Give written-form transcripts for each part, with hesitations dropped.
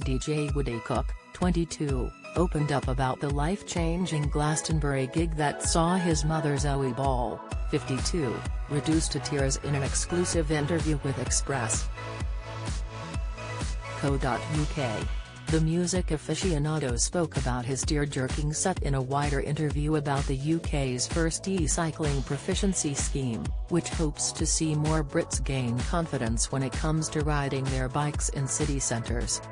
DJ Woody Cook, 22, opened up about the life-changing Glastonbury gig that saw his mother Zoe Ball, 52, reduced to tears in an exclusive interview with Express.co.uk. The music aficionado spoke about his tear-jerking set in a wider interview about the UK's first e-cycling proficiency scheme, which hopes to see more Brits gain confidence when it comes to riding their bikes in city centres.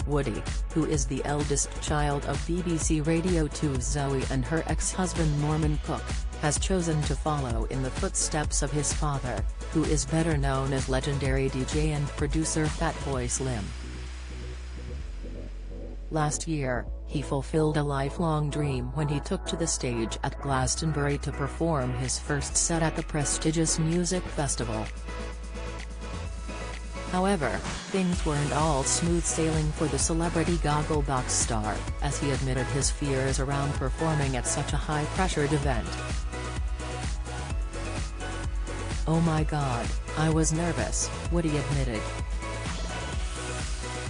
Woody, who is the eldest child of BBC Radio 2's Zoe and her ex-husband Norman Cook, has chosen to follow in the footsteps of his father, who is better known as legendary DJ and producer Fatboy Slim. Last year, he fulfilled a lifelong dream when he took to the stage at Glastonbury to perform his first set at the prestigious music festival. However, things weren't all smooth sailing for the celebrity Gogglebox star, as he admitted his fears around performing at such a high-pressured event. "Oh my God, I was nervous," Woody admitted.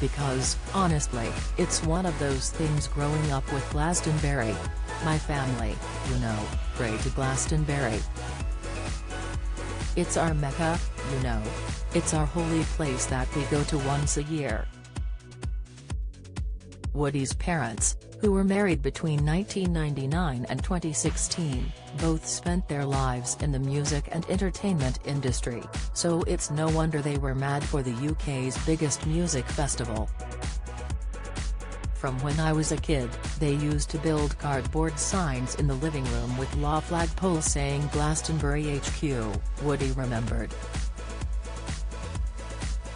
"Because, honestly, it's one of those things growing up with Glastonbury. My family, you know, pray to Glastonbury. It's our Mecca, you know. It's our holy place that we go to once a year." Woody's parents, who were married between 1999 and 2016, both spent their lives in the music and entertainment industry, so it's no wonder they were mad for the UK's biggest music festival. "From when I was a kid, they used to build cardboard signs in the living room with law flagpoles saying Glastonbury HQ, Woody remembered.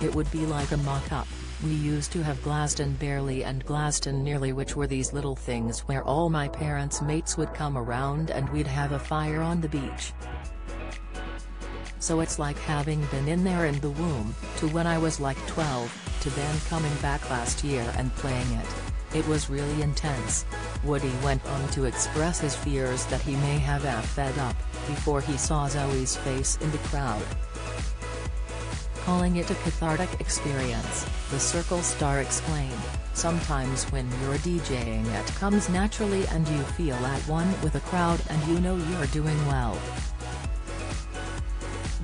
"It would be like a mock-up. We used to have Glastonbarely and Glastonnearly, which were these little things where all my parents' mates would come around and we'd have a fire on the beach. So it's like having been in there in the womb, to when I was like 12, to then coming back last year and playing it. It was really intense." Woody went on to express his fears that he may have fed up before he saw Zoe's face in the crowd. Calling it a cathartic experience, the Circle star explained, "Sometimes when you're DJing it comes naturally and you feel at one with a crowd and you know you're doing well.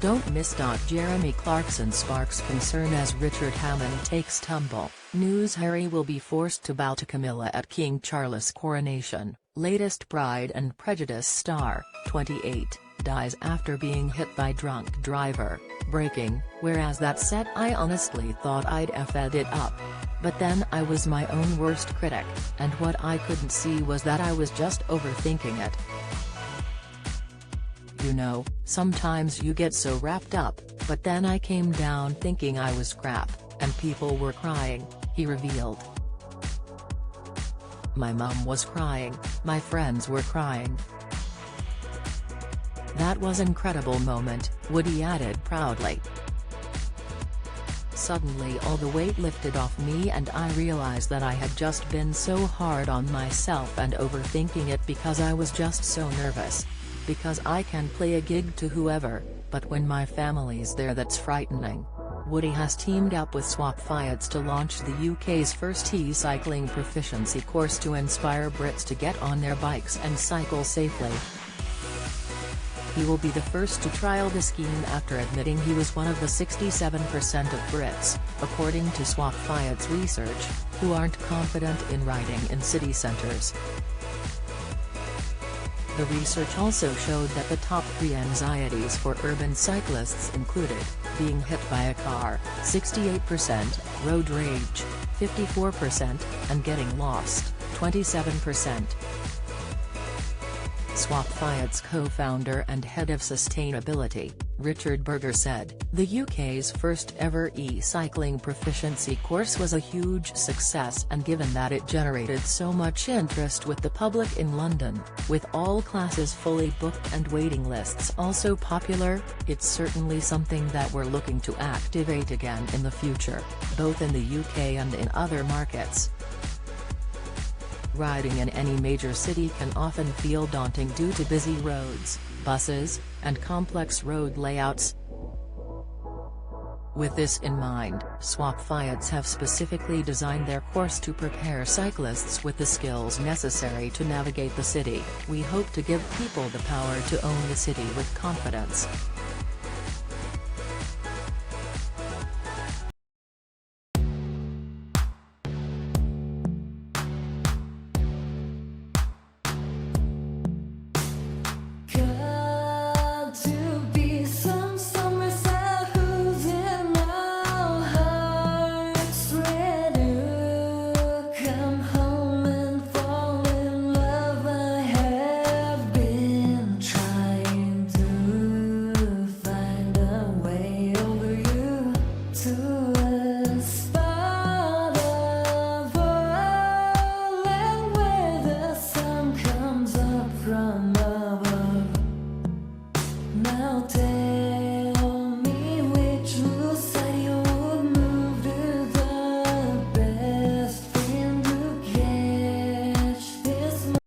Don't miss." Jeremy Clarkson sparks concern as Richard Hammond takes tumble. News Harry will be forced to bow to Camilla at King Charles' coronation. Latest Pride and Prejudice star, 28, dies after being hit by drunk driver. Breaking, "Whereas that set I honestly thought I'd fed it up. But then I was my own worst critic, and what I couldn't see was that I was just overthinking it. You know, sometimes you get so wrapped up, but then I came down thinking I was crap, and people were crying," he revealed. "My mum was crying, my friends were crying. That was an incredible moment," Woody added proudly. "Suddenly all the weight lifted off me and I realized that I had just been so hard on myself and overthinking it because I was just so nervous. Because I can play a gig to whoever, but when my family's there that's frightening." Woody has teamed up with Swap Fiats to launch the UK's first e-cycling proficiency course to inspire Brits to get on their bikes and cycle safely. He will be the first to trial the scheme after admitting he was one of the 67% of Brits, according to Swap Fiats research, who aren't confident in riding in city centres. The research also showed that the top 3 anxieties for urban cyclists included, being hit by a car, 68%, road rage, 54%, and getting lost, 27%. Swap Fiats co-founder and head of sustainability, Richard Berger said, "The UK's first ever e-cycling proficiency course was a huge success, and given that it generated so much interest with the public in London, with all classes fully booked and waiting lists also popular, it's certainly something that we're looking to activate again in the future, both in the UK and in other markets." Riding in any major city can often feel daunting due to busy roads, buses, and complex road layouts. With this in mind, Swap Fiats have specifically designed their course to prepare cyclists with the skills necessary to navigate the city. We hope to give people the power to own the city with confidence. Got to be some summer sad who's in our hearts, ready to come home and fall in love. I have been trying to find a way over you to a spot of oil, and where the sun comes up from above. Now take